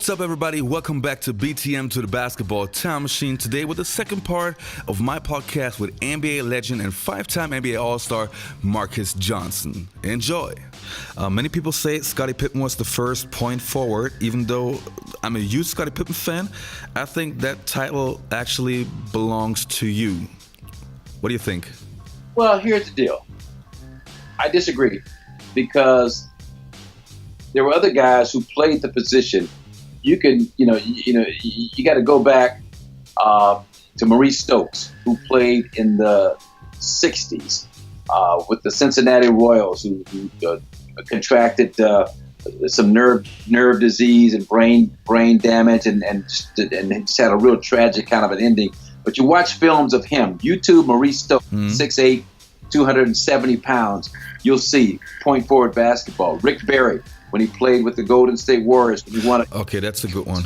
What's up, everybody? Welcome back to BTM to the Basketball Time Machine. Today with the second part of my podcast with NBA legend and five-time NBA All-Star Marques Johnson. Enjoy. Many people say Scottie Pippen was the first point forward. Even though I'm a huge Scottie Pippen fan, I think that title actually belongs to you. What do you think? Well, here's the deal. I disagree because there were other guys who played the position. You got to go back to Maurice Stokes, who played in the 60s with the Cincinnati Royals, who contracted some nerve disease and brain damage and just had a real tragic kind of an ending. But you watch films of him. YouTube Maurice Stokes, 6'8", 270 pounds. You'll see point forward basketball. Rick Barry, when he played with the Golden State Warriors, when he won a Okay, that's a good one.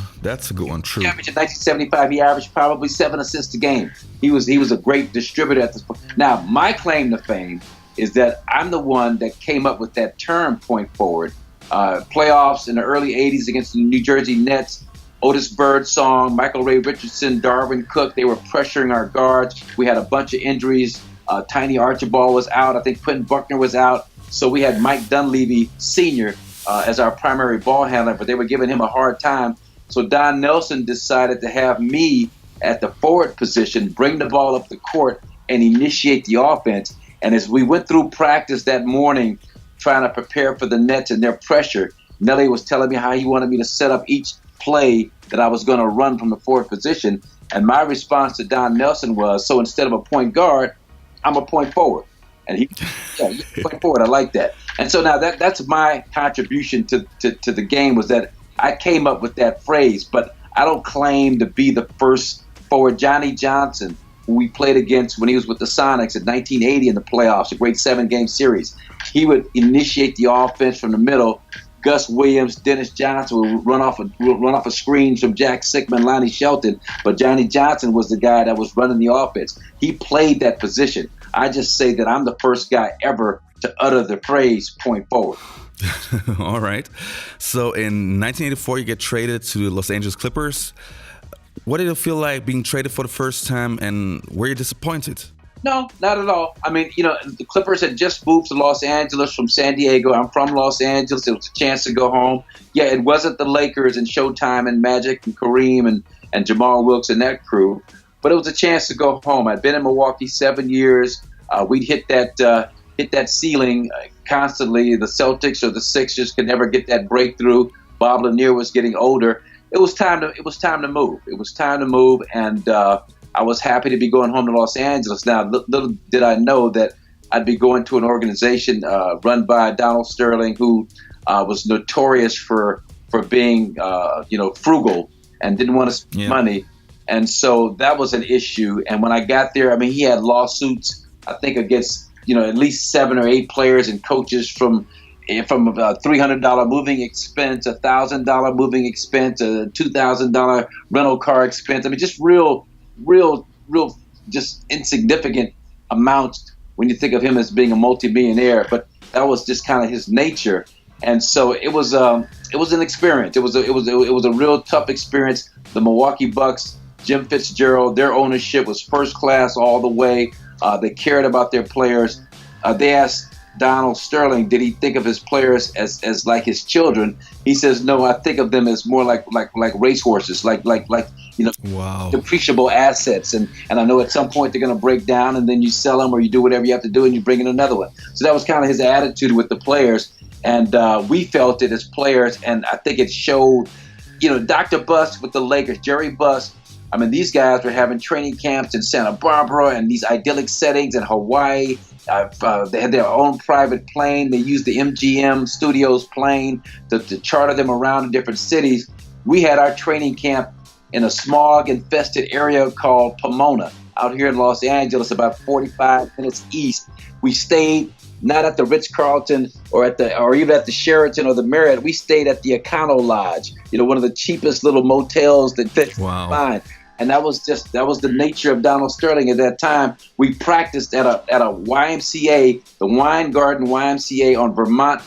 True. championship in 1975, he averaged probably 7 assists a game. He was a great distributor at this point. Now, my claim to fame is that I'm the one that came up with that term point forward. Playoffs in the early 80s against the New Jersey Nets, Otis Birdsong, Michael Ray Richardson, Darwin Cook, they were pressuring our guards. We had a bunch of injuries. Tiny Archibald was out. I think Quentin Buckner was out. So we had Mike Dunleavy Sr. As our primary ball handler, but they were giving him a hard time. So Don Nelson decided to have me at the forward position, bring the ball up the court, and initiate the offense. And as we went through practice that morning, trying to prepare for the Nets and their pressure, Nelly was telling me how he wanted me to set up each play that I was going to run from the forward position. And my response to Don Nelson was, so instead of a point guard, I'm a point forward. And he point forward. I like that. And so now that's my contribution to the game, was that I came up with that phrase, but I don't claim to be the first forward. Johnny Johnson, who we played against when he was with the Sonics in 1980 in the playoffs, a great 7-game series, he would initiate the offense from the middle. Gus Williams, Dennis Johnson would run off a screen from Jack Sickman, Lonnie Shelton, but Johnny Johnson was the guy that was running the offense. He played that position. I just say that I'm the first guy ever to utter the phrase point forward. All right. So in 1984, you get traded to the Los Angeles Clippers. What did it feel like being traded for the first time, and were you disappointed? No, not at all. I mean, the Clippers had just moved to Los Angeles from San Diego. I'm from Los Angeles. It was a chance to go home. Yeah, it wasn't the Lakers and Showtime and Magic and Kareem and Jamal Wilkes and that crew, but it was a chance to go home. I'd been in Milwaukee 7 years. We'd hit that ceiling constantly. The Celtics or the Sixers could never get that breakthrough. Bob Lanier was getting older. It was time to move. It was time to move, and I was happy to be going home to Los Angeles. Now, little did I know that I'd be going to an organization run by Donald Sterling, who was notorious for being frugal and didn't want to spend money. And so that was an issue. And when I got there, I mean, he had lawsuits, I think, against at least 7 or 8 players and coaches from a $300 moving expense, $1,000 moving expense, a $2,000 rental car expense. I mean, just real, just insignificant amounts when you think of him as being a multimillionaire. But that was just kind of his nature, and so it was an experience. It was a real tough experience. The Milwaukee Bucks, Jim Fitzgerald, their ownership was first class all the way. They cared about their players. They asked Donald Sterling, did he think of his players as like his children? He says, no, I think of them as more like racehorses, like Wow. depreciable assets. And I know at some point they're going to break down, and then you sell them or you do whatever you have to do and you bring in another one. So that was kind of his attitude with the players. And we felt it as players, and I think it showed. Dr. Buss with the Lakers, Jerry Buss. I mean, these guys were having training camps in Santa Barbara and these idyllic settings in Hawaii. They had their own private plane. They used the MGM Studios plane to charter them around in different cities. We had our training camp in a smog-infested area called Pomona out here in Los Angeles, about 45 minutes east. We stayed not at the Ritz-Carlton or even at the Sheraton or the Marriott. We stayed at the Econo Lodge, one of the cheapest little motels that fit fine. And that was the nature of Donald Sterling at that time. We practiced at a YMCA, the Wine Garden YMCA on Vermont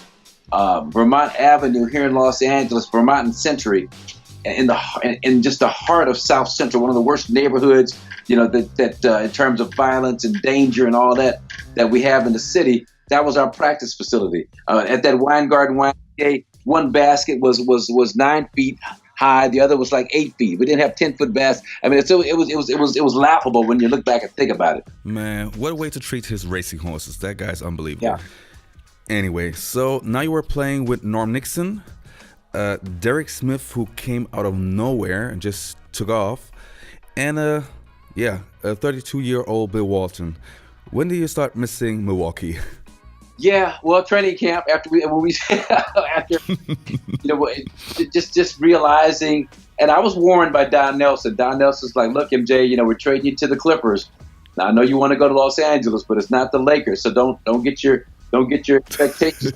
Avenue here in Los Angeles, Vermont and Century. in just the heart of South Central, one of the worst neighborhoods, that in terms of violence and danger and all that we have in the city. That was our practice facility. At that Weingarten YMCA, one basket was 9 feet high, the other was like 8 feet. We didn't have 10-foot baskets. I mean, it was laughable when you look back and think about it. Man, what a way to treat his racing horses. That guy's unbelievable. Yeah. Anyway, so now you were playing with Norm Nixon, Derek Smith, who came out of nowhere and just took off, and a 32-year-old Bill Walton. When did you start missing Milwaukee? Yeah, well, training camp just realizing, and I was warned by Don Nelson. Don Nelson's like, look, MJ, we're trading you to the Clippers. Now I know you want to go to Los Angeles, but it's not the Lakers, so don't get your expectations.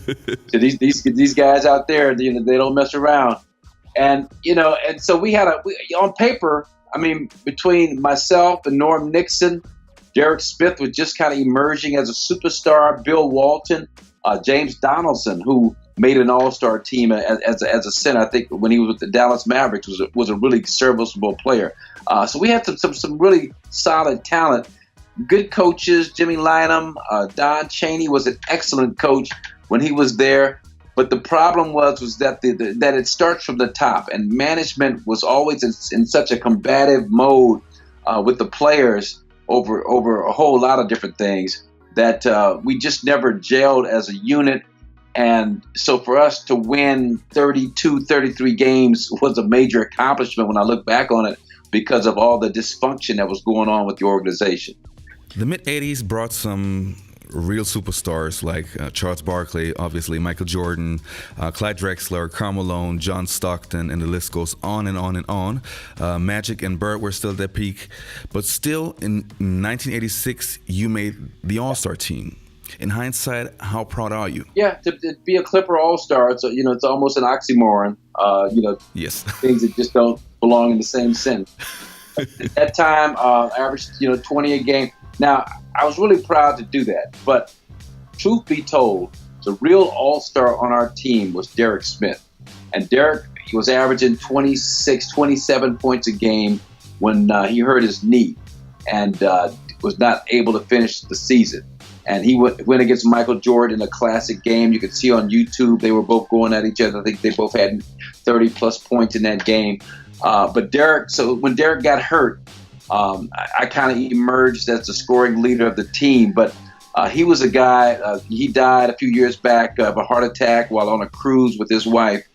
So these guys out there, they don't mess around, and so we had on paper. I mean, between myself and Norm Nixon, Derek Smith was just kind of emerging as a superstar. Bill Walton, James Donaldson, who made an all-star team as a center. I think when he was with the Dallas Mavericks, was a really serviceable player. So we had some really solid talent. Good coaches, Jimmy Lynam, Don Chaney was an excellent coach when he was there. But the problem was that that it starts from the top, and management was always in such a combative mode with the players over a whole lot of different things that we just never gelled as a unit. And so for us to win 32, 33 games was a major accomplishment when I look back on it, because of all the dysfunction that was going on with the organization. The mid-'80s brought some real superstars like Charles Barkley, obviously, Michael Jordan, Clyde Drexler, Karl Malone, John Stockton, and the list goes on and on and on. Magic and Bird were still at their peak. But still, in 1986, you made the All-Star team. In hindsight, how proud are you? Yeah, to be a Clipper All-Star, it's almost an oxymoron. Yes. Things that just don't belong in the same sentence. At that time, I averaged 20 a game. Now, I was really proud to do that, but truth be told, the real all-star on our team was Derek Smith. And Derek, he was averaging 26, 27 points a game when he hurt his knee and was not able to finish the season. And he went against Michael Jordan in a classic game. You could see on YouTube, they were both going at each other. I think they both had 30-plus points in that game. But Derek, so when Derek got hurt, I kind of emerged as the scoring leader of the team, but he was a guy, he died a few years back of a heart attack while on a cruise with his wife.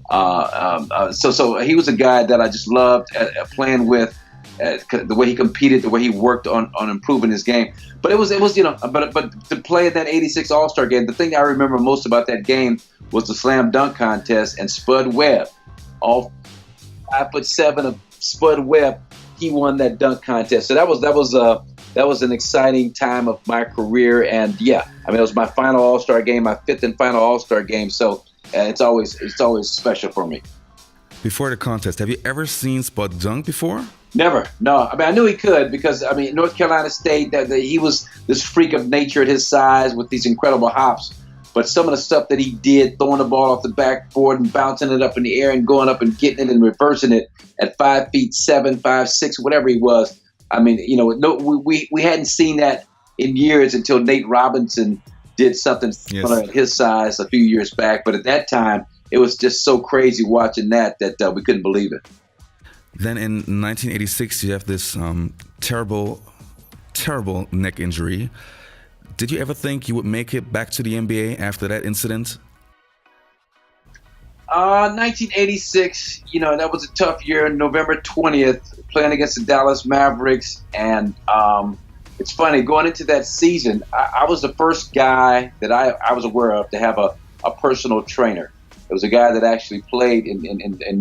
So he was a guy that I just loved playing with, the way he competed, the way he worked on improving his game. But it was but to play in that 86 All-Star game, the thing I remember most about that game was the slam dunk contest, and Spud Webb, all 5'7" of Spud Webb, he won that dunk contest. So that was an exciting time of my career. And yeah, I mean, it was my final All-Star game, my fifth and final All-Star game. So it's always special for me. Before the contest, have you ever seen Spud dunk before? Never. No. I mean, I knew he could because, I mean, North Carolina State, that he was this freak of nature at his size with these incredible hops. But some of the stuff that he did, throwing the ball off the backboard and bouncing it up in the air and going up and getting it and reversing it at 5'7", 5'6", whatever he was. I mean, we hadn't seen that in years until Nate Robinson did something similar at his size a few years back. But at that time, it was just so crazy watching that we couldn't believe it. Then in 1986, you have this terrible neck injury. Did you ever think you would make it back to the NBA after that incident? 1986, that was a tough year. November 20th, playing against the Dallas Mavericks. And it's funny, going into that season, I was the first guy that I was aware of to have a personal trainer. It was a guy that actually played in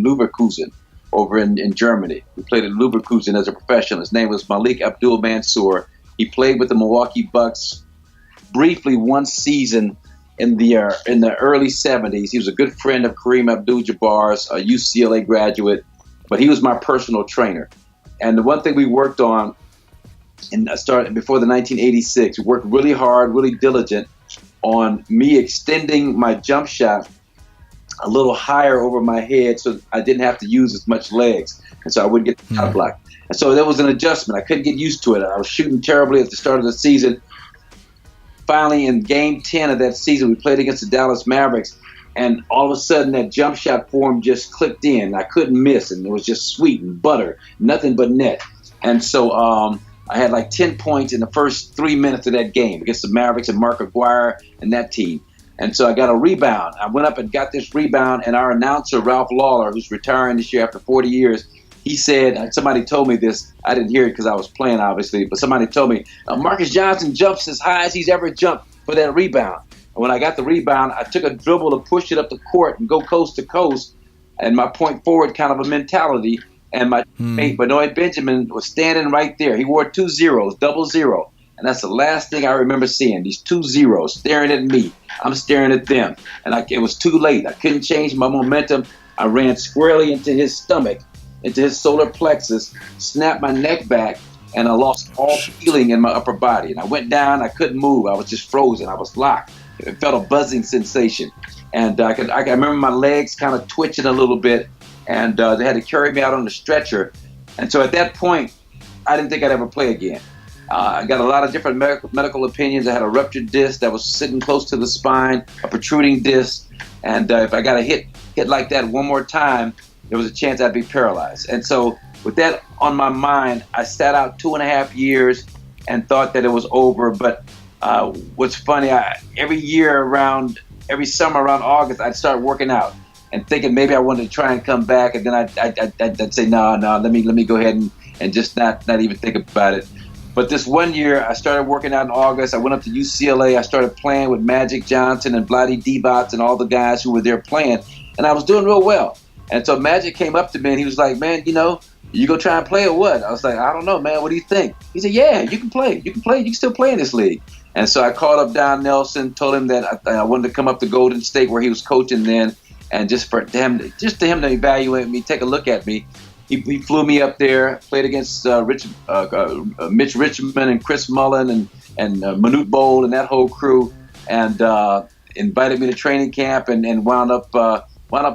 Leverkusen over in Germany. He played in Leverkusen as a professional. His name was Malik Abdul-Mansour. He played with the Milwaukee Bucks briefly one season in the early 70s. He was a good friend of Kareem Abdul-Jabbar's, a UCLA graduate, but he was my personal trainer. And the one thing we worked on started before the 1986, we worked really hard, really diligent on me extending my jump shot a little higher over my head so I didn't have to use as much legs. And so I wouldn't get the shot block. And so that was an adjustment. I couldn't get used to it. I was shooting terribly at the start of the season. Finally, in game 10 of that season, we played against the Dallas Mavericks. And all of a sudden, that jump shot form just clicked in. I couldn't miss, and it was just sweet and butter, nothing but net. And so I had like 10 points in the first 3 minutes of that game against the Mavericks and Mark Aguirre and that team. And so I got a rebound. I went up and got this rebound, and our announcer, Ralph Lawler, who's retiring this year after 40 years, he said, somebody told me this, I didn't hear it because I was playing, obviously, but somebody told me, Marques Johnson jumps as high as he's ever jumped for that rebound. And when I got the rebound, I took a dribble to push it up the court and go coast to coast, and my point forward kind of a mentality. And my mate, Benoit Benjamin, was standing right there. He wore 2 zeros, 00. And that's the last thing I remember seeing, these 2 zeros staring at me. I'm staring at them. And it was too late. I couldn't change my momentum. I ran squarely into his stomach, into his solar plexus, snapped my neck back, and I lost all feeling in my upper body. And I went down. I couldn't move. I was just frozen. I was locked. It felt a buzzing sensation. And I remember my legs kind of twitching a little bit, and they had to carry me out on the stretcher. And so at that point, I didn't think I'd ever play again. I got a lot of different medical opinions. I had a ruptured disc that was sitting close to the spine, a protruding disc, and if I got a hit like that one more time, there was a chance I'd be paralyzed. And so with that on my mind, I sat out 2.5 years and thought that it was over. But what's funny, every summer around August, I'd start working out and thinking maybe I wanted to try and come back, and then I'd say, no, let me go ahead and just not even think about it. But this one year, I started working out in August. I went up to UCLA. I started playing with Marques Johnson and Vlade Divac and all the guys who were there playing, and I was doing real well. And so Magic came up to me, and he was like, man, you go try and play or what? I was like, I don't know, man. What do you think? He said, yeah, you can play. You can still play in this league. And so I called up Don Nelson, told him that I wanted to come up to Golden State where he was coaching then, and just to him to evaluate me, take a look at me. He flew me up there, played against Mitch Richmond and Chris Mullin and Manute Bol and that whole crew, and invited me to training camp and wound up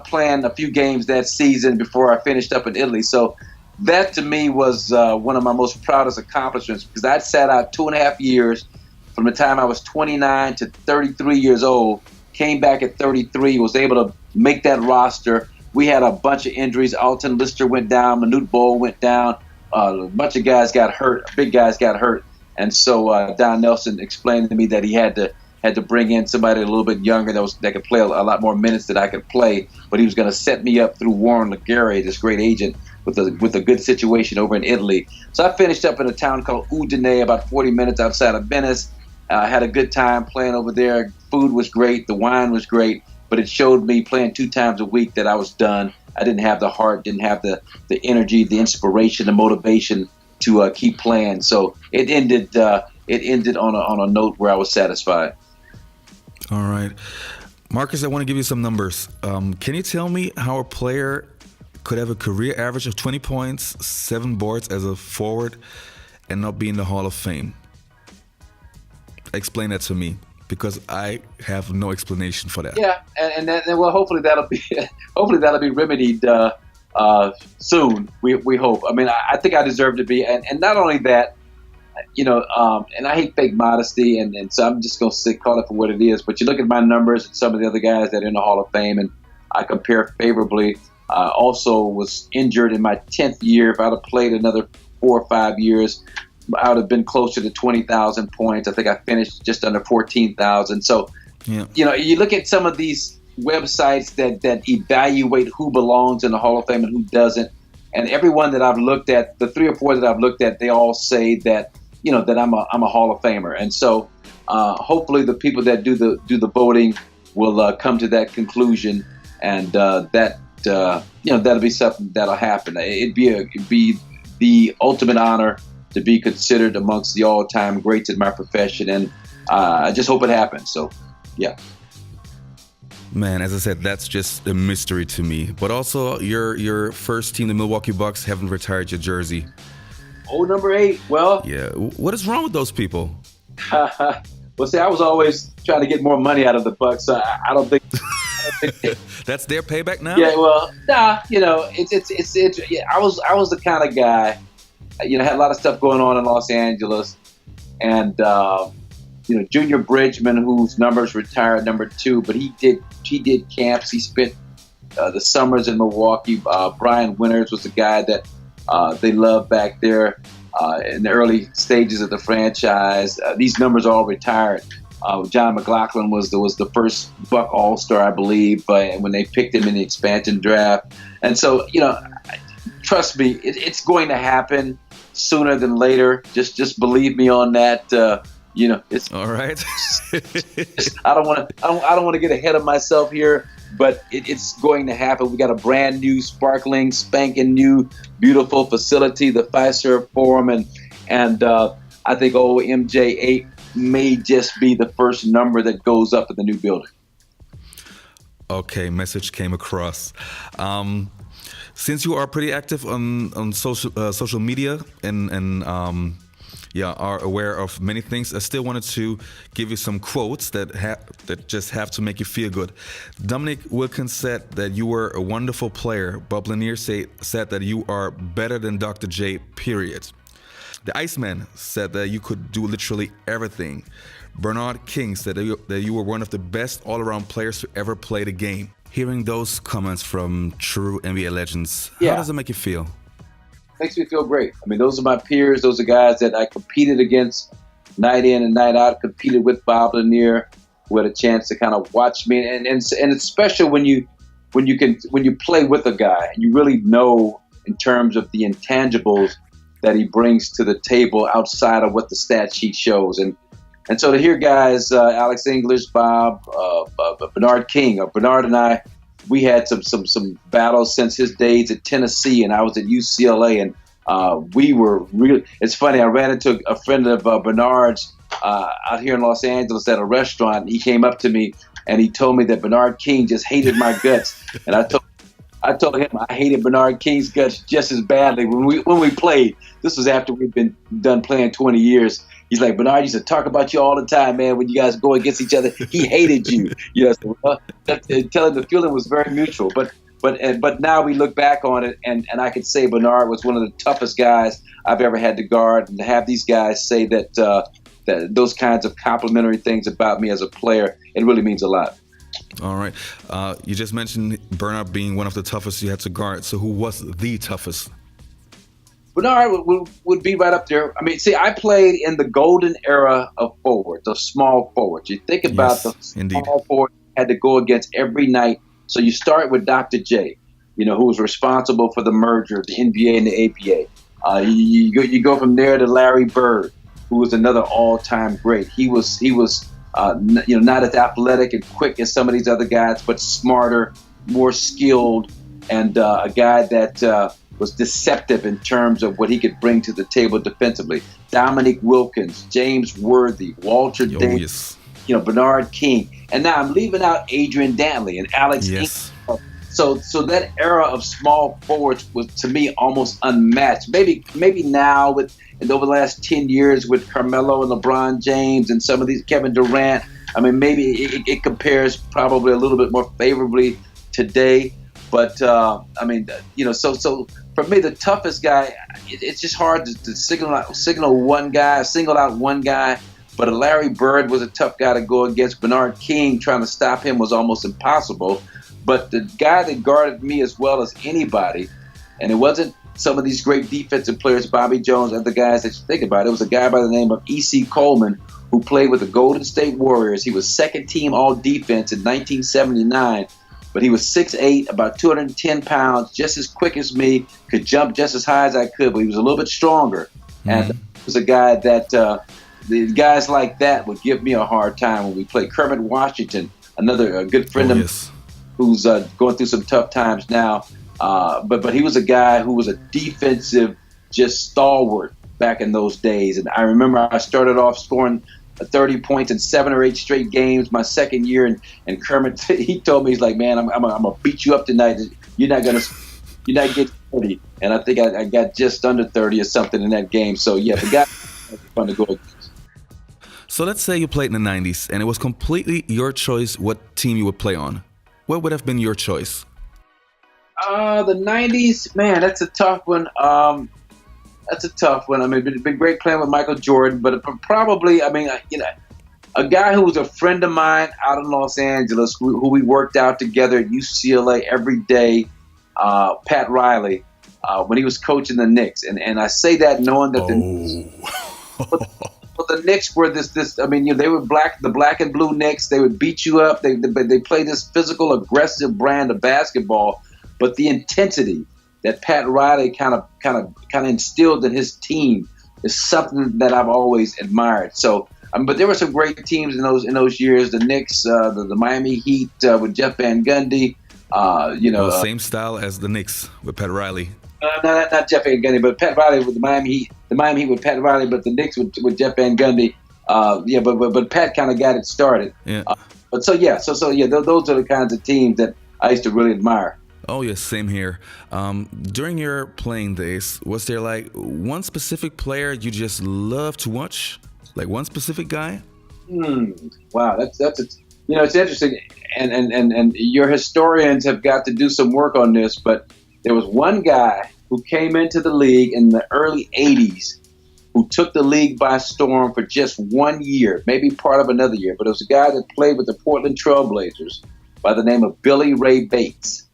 playing a few games that season before I finished up in Italy. So that to me was one of my most proudest accomplishments, because I'd sat out 2.5 years from the time I was 29 to 33 years old, came back at 33, was able to make that roster. We had a bunch of injuries. Alton Lister went down. Manute Bol went down. A bunch of guys got hurt. Big guys got hurt. And so Don Nelson explained to me that he had to bring in somebody a little bit younger that could play a lot more minutes than I could play. But he was going to set me up through Warren Laguerre, this great agent, with a good situation over in Italy. So I finished up in a town called Udine, about 40 minutes outside of Venice. I had a good time playing over there. Food was great. The wine was great. But it showed me playing 2 times a week that I was done. I didn't have the heart, didn't have the energy, the inspiration, the motivation to keep playing. So it ended on a note where I was satisfied. All right. Marques, I want to give you some numbers. Can you tell me how a player could have a career average of 20 points, 7 boards as a forward, and not be in the Hall of Fame? Explain that to me, because I have no explanation for that. Yeah, and well, hopefully that'll be remedied soon. We hope. I mean, I think I deserve to be, and not only that, and I hate fake modesty, and so I'm just gonna call it for what it is. But you look at my numbers and some of the other guys that are in the Hall of Fame, and I compare favorably. Also was injured in my 10th year. If I'd have played another 4 or 5 years, I would have been closer to 20,000 points. I think I finished just under 14,000. So, yeah. You look at some of these websites that evaluate who belongs in the Hall of Fame and who doesn't. And everyone that I've looked at, the 3 or 4 that I've looked at, they all say that, that I'm a Hall of Famer. And so hopefully the people that do the voting will come to that conclusion, and that'll be something that'll happen. It'd be the ultimate honor to be considered amongst the all-time greats in my profession, and I just hope it happens. So, yeah. Man, as I said, that's just a mystery to me. But also, your first team, the Milwaukee Bucks, haven't retired your jersey. Oh, number 8. Well, yeah. What is wrong with those people? Well, see, I was always trying to get more money out of the Bucks. So I don't think That's their payback now? Yeah, well, nah, it's yeah, I was the kind of guy, had a lot of stuff going on in Los Angeles, and Junior Bridgman, whose numbers retired #2, but he did camps. He spent the summers in Milwaukee. Brian Winters was the guy that they loved back there in the early stages of the franchise. These numbers are all retired. John McLaughlin was the first Buck All-Star, I believe, when they picked him in the expansion draft. And so, trust me, it's going to happen sooner than later. Just believe me on that. It's All right. I don't want to get ahead of myself here, but it's going to happen. We got a brand new, sparkling, spanking new, beautiful facility, the Fiserv Forum, and I think MJ8 may just be the first number that goes up in the new building. Okay, message came across. Since you are pretty active on social media and are aware of many things, I still wanted to give you some quotes that just have to make you feel good. Dominic Wilkins said that you were a wonderful player. Bob Lanier said that you are better than Dr. J, period. The Iceman said that you could do literally everything. Bernard King said that you were one of the best all-around players to ever play the game. Hearing those comments from true NBA legends, how does it make you feel? Makes me feel great. I mean, those are my peers. Those are guys that I competed against night in and night out. Competed with Bob Lanier, who had a chance to kind of watch me, and it's special when you play with a guy and you really know in terms of the intangibles that he brings to the table outside of what the stat sheet shows. And so to hear guys, Alex English, Bob, Bernard King, Bernard and I, we had some battles since his days at Tennessee, and I was at UCLA, and we were really. It's funny. I ran into a friend of Bernard's out here in Los Angeles at a restaurant. He came up to me and he told me that Bernard King just hated my guts, and I told him I hated Bernard King's guts just as badly when we played. This was after we'd been done playing 20 years. He's like, Bernard used to talk about you all the time, man. When you guys go against each other, he hated you. Tell him the feeling was very mutual. But now we look back on it, and I could say Bernard was one of the toughest guys I've ever had to guard. And to have these guys say that those kinds of complimentary things about me as a player, it really means a lot. All right. You just mentioned Bernard being one of the toughest you had to guard. So who was the toughest? Bernard would be right up there. I mean, see, I played in the golden era of forwards, of small forwards. You think about the small forwards you had to go against every night. So you start with Dr. J, who was responsible for the merger of the NBA and the ABA. You go from there to Larry Bird, who was another all-time great. He was not as athletic and quick as some of these other guys, but smarter, more skilled, and a guy that was deceptive in terms of what he could bring to the table defensively. Dominic Wilkins, James Worthy, Walter Davis, Bernard King. And now I'm leaving out Adrian Dantley and Alex Yes. Ingram. So that era of small forwards was, to me, almost unmatched. Maybe now over the last 10 years with Carmelo and LeBron James and some of these, Kevin Durant, I mean, maybe it compares probably a little bit more favorably today. But, so for me, the toughest guy, it's just hard to single out one guy. But Larry Bird was a tough guy to go against. Bernard King, trying to stop him was almost impossible. But the guy that guarded me as well as anybody, and it wasn't some of these great defensive players, Bobby Jones, and the guys that you think about, it was a guy by the name of E.C. Coleman, who played with the Golden State Warriors. He was second team all defense in 1979. But he was 6'8", about 210 pounds, just as quick as me, could jump just as high as I could, but he was a little bit stronger. Mm-hmm. And he was a guy that the guys like that would give me a hard time when we played. Kermit Washington, another good friend of mine who's going through some tough times now. But he was a guy who was a defensive, just stalwart back in those days. And I remember I started off scoring 30 points in 7 or 8 straight games my second year, and Kermit, he told me, he's like, man, I'm gonna beat you up tonight. You're not getting 30, and I think I got just under 30 or something in that game. So yeah, the guy was fun to go against. So let's say you played in the 90s, and it was completely your choice what team you would play on. what would have been your choice? The '90s, man, that's a tough one. That's a tough one. I mean, it's been great playing with Michael Jordan, but probably, I mean, a guy who was a friend of mine out in Los Angeles, who we worked out together at UCLA every day, Pat Riley, when he was coaching the Knicks, and I say that knowing that the Knicks were this. I mean, they were the black and blue Knicks. They would beat you up. They played this physical, aggressive brand of basketball, but the intensity that Pat Riley kind of instilled in his team is something that I've always admired. So, but there were some great teams in those years. The Knicks, the Miami Heat with Jeff Van Gundy. Same style as the Knicks with Pat Riley. Not Jeff Van Gundy, but Pat Riley with the Miami Heat. The Miami Heat with Pat Riley, but the Knicks with Jeff Van Gundy. But Pat kind of got it started. Yeah. Those are the kinds of teams that I used to really admire. Oh yes, same here. During your playing days, was there like one specific player you just love to watch? Like one specific guy? Wow, that's it's interesting, and your historians have got to do some work on this. But there was one guy who came into the league in the early '80s who took the league by storm for just 1 year, maybe part of another year. But it was a guy that played with the Portland Trailblazers by the name of Billy Ray Bates.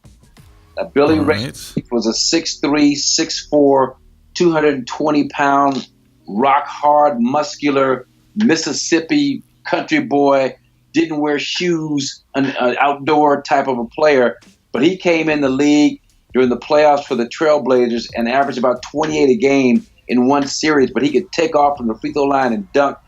Now, Billy Ray was a 6'3", 6'4", 220-pound, rock-hard, muscular Mississippi country boy, didn't wear shoes, an outdoor type of a player. But he came in the league during the playoffs for the Trailblazers and averaged about 28 a game in one series, but he could take off from the free throw line and dunk.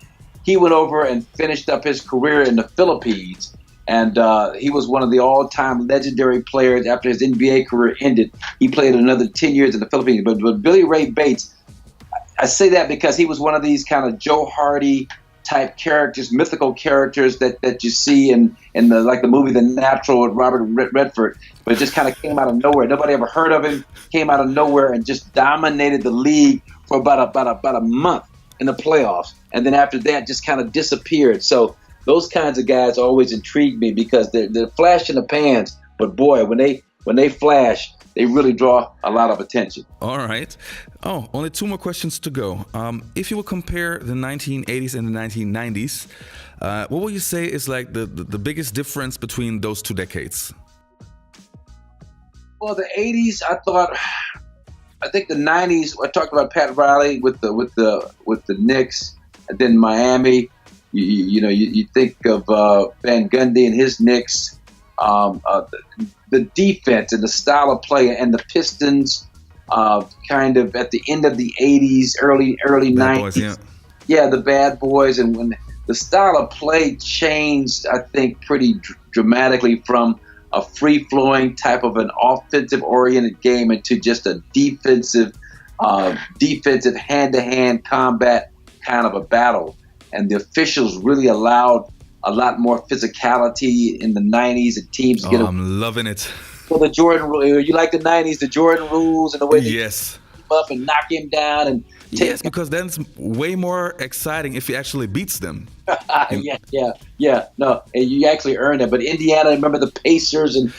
He went over and finished up his career in the Philippines. And he was one of the all-time legendary players. After his NBA career ended, he played another 10 years in the Philippines. But Billy Ray Bates, I say that because he was one of these kind of Joe Hardy type characters, mythical characters that you see in the movie The Natural with Robert Redford. But it just kind of came out of nowhere. Nobody ever heard of him. Came out of nowhere and just dominated the league for about a month in the playoffs. And then after that, just kind of disappeared. So those kinds of guys always intrigue me because they're flash in the pans, but boy, when they flash, they really draw a lot of attention. All right. Oh, only 2 more questions to go. If you will compare the 1980s and the 1990s, what would you say is like the biggest difference between those 2 decades? Well, the 80s, I think the 90s. I talked about Pat Riley with the Knicks, and then Miami. You think of Van Gundy and his Knicks, the defense and the style of play, and the Pistons, kind of at the end of the '80s, early '90s. Boys, yeah. The Bad Boys, and when the style of play changed, I think pretty dramatically from a free-flowing type of an offensive-oriented game into just a defensive hand-to-hand combat kind of a battle. And the officials really allowed a lot more physicality in the 90s, and teams get. I'm loving it. Well, the Jordan rule. You like the 90s, the Jordan rules, and the way they keep him up and knock him down, and because then it's way more exciting if he actually beats them. No, and you actually earn it. But Indiana, remember the Pacers and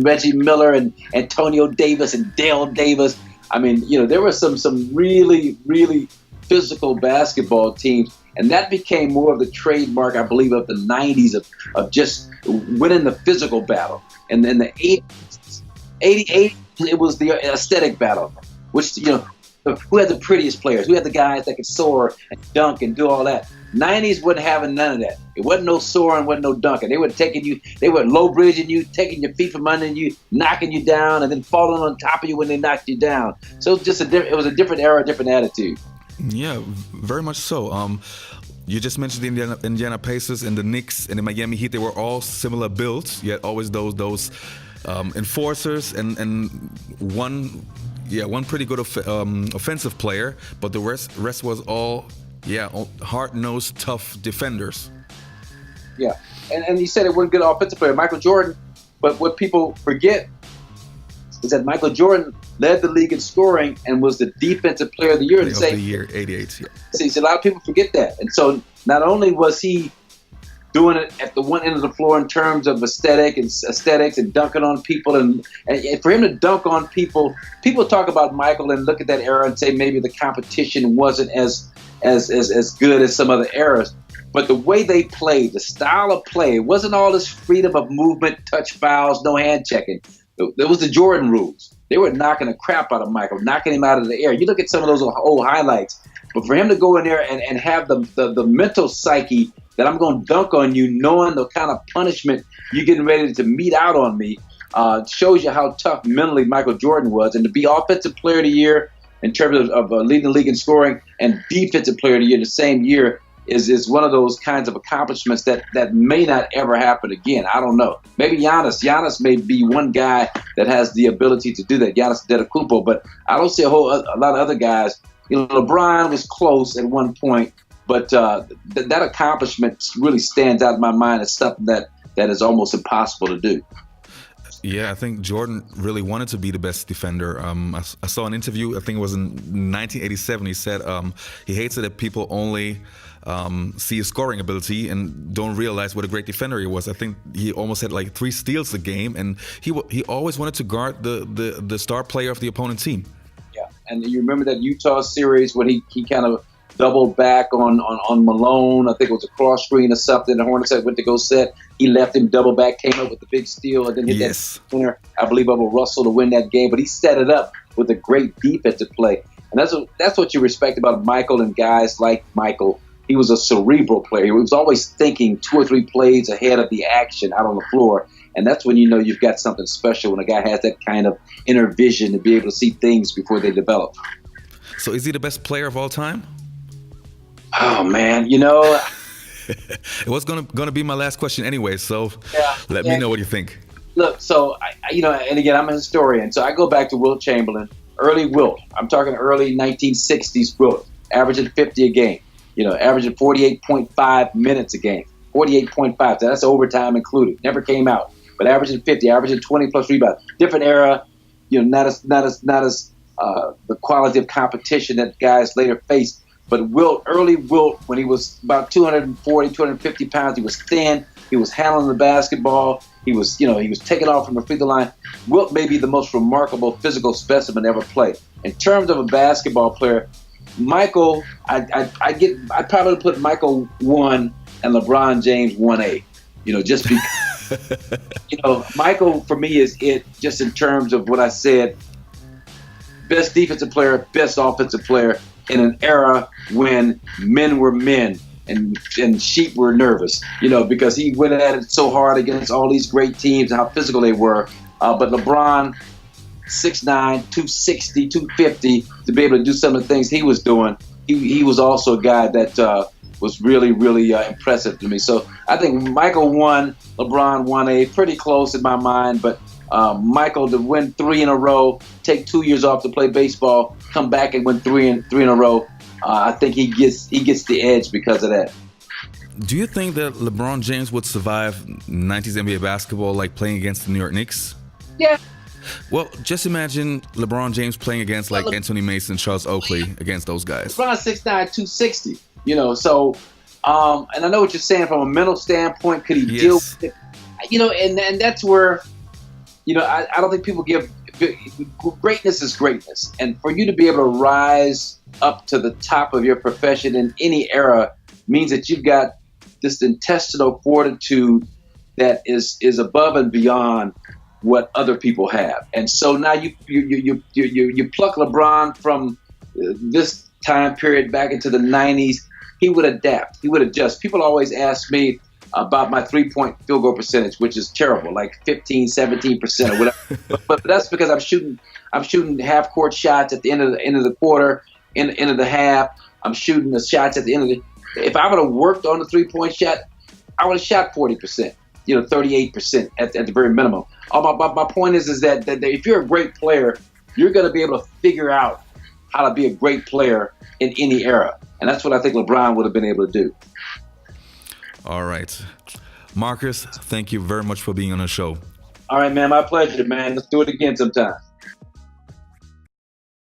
Reggie Miller and Antonio Davis and Dale Davis. I mean, there were some really, really physical basketball teams. And that became more of the trademark, I believe, of the 90s of just winning the physical battle. And then the 80s, it was the aesthetic battle, which, who had the prettiest players? Who had the guys that could soar and dunk and do all that? 90s wasn't having none of that. It wasn't no soaring, wasn't no dunking. They were low bridging you, taking your feet from under you, knocking you down, and then falling on top of you when they knocked you down. So it was a different era, different attitude. Yeah, very much so. You just mentioned the Indiana Pacers and the Knicks and the Miami Heat. They were all similar builds, yet always those enforcers and one pretty good offensive player, but the rest was all hard-nosed, tough defenders. Yeah, and you said it wasn't a good offensive player, Michael Jordan. But what people forget is that Michael Jordan led the league in scoring and was the defensive player of the year. Of the year, '88. Yeah. See, a lot of people forget that. And so not only was he doing it at the one end of the floor in terms of aesthetics and dunking on people. And for him to dunk on people, people talk about Michael and look at that era and say maybe the competition wasn't as good as some other eras. But the way they played, the style of play, it wasn't all this freedom of movement, touch fouls, no hand checking. It was the Jordan rules. They were knocking the crap out of Michael, knocking him out of the air. You look at some of those old highlights. But for him to go in there and have the mental psyche that I'm going to dunk on you, knowing the kind of punishment you're getting ready to mete out on me, shows you how tough mentally Michael Jordan was. And to be Offensive Player of the Year in terms of leading the league in scoring and Defensive Player of the Year the same year is one of those kinds of accomplishments that may not ever happen again. I don't know. Maybe Giannis may be one guy that has the ability to do that, Giannis Antetokounmpo, but I don't see a lot of other guys. You know, LeBron was close at one point, but that accomplishment really stands out in my mind as something that is almost impossible to do. Yeah, I think Jordan really wanted to be the best defender. I saw an interview, I think it was in 1987. He said he hates it that people only see his scoring ability and don't realize what a great defender he was. I think he almost had like 3 steals a game, and he always wanted to guard the star player of the opponent team. Yeah, and you remember that Utah series when he kind of doubled back on Malone. I think it was a cross screen or something. The Hornets went to go set. He left him double back, came up with the big steal, and then hit that winner, I believe, over Russell to win that game. But he set it up with a great defensive play. And that's what you respect about Michael and guys like Michael. He was a cerebral player. He was always thinking 2 or 3 plays ahead of the action out on the floor. And that's when you know you've got something special, when a guy has that kind of inner vision to be able to see things before they develop. So is he the best player of all time? Oh, man, you know. It was gonna be my last question anyway, so let me know what you think. Look, so, and again, I'm a historian, so I go back to Wilt Chamberlain, early Wilt. I'm talking early 1960s Wilt, averaging 50 a game, averaging 48.5 minutes a game, 48.5. So that's overtime included. Never came out, but averaging 50, averaging 20-plus rebounds. Different era, not as the quality of competition that guys later faced. But early Wilt, when he was about 240, 250 pounds, he was thin. He was handling the basketball. He was taking off from the free throw line. Wilt may be the most remarkable physical specimen ever played. In terms of a basketball player, Michael, I'd probably put Michael 1 and LeBron James 1A. Just because, Michael for me is it just in terms of what I said. Best defensive player, best offensive player in an era when men were men and sheep were nervous, because he went at it so hard against all these great teams and how physical they were. But LeBron, 6'9", 260, 250, to be able to do some of the things he was doing, he was also a guy that was really, really impressive to me. So I think Michael 1, LeBron 1A, pretty close in my mind, but Michael to win 3 in a row, take 2 years off to play baseball, come back and win three in a row. I think he gets the edge because of that. Do you think that LeBron James would survive 90s NBA basketball like playing against the New York Knicks? Yeah. Well, just imagine LeBron James playing against like Anthony Mason, Charles Oakley, against those guys. LeBron 6'9", 260. So, and I know what you're saying from a mental standpoint. Could he deal with it? And that's where. I don't think people give greatness is greatness. And for you to be able to rise up to the top of your profession in any era means that you've got this intestinal fortitude that is above and beyond what other people have. And so now you pluck LeBron from this time period back into the 90s. He would adapt. He would adjust. People always ask me about my 3-point field goal percentage, which is terrible, like 15, 17% or whatever. but that's because I'm shooting half court shots at the end of the quarter, end of the half. I'm shooting the shots at the end of the. If I would have worked on the 3-point shot, I would have shot 40%, 38% at the very minimum. My point is that if you're a great player, you're going to be able to figure out how to be a great player in any era, and that's what I think LeBron would have been able to do. All right. Marques, thank you very much for being on the show. All right, man. My pleasure, man. Let's do it again sometime.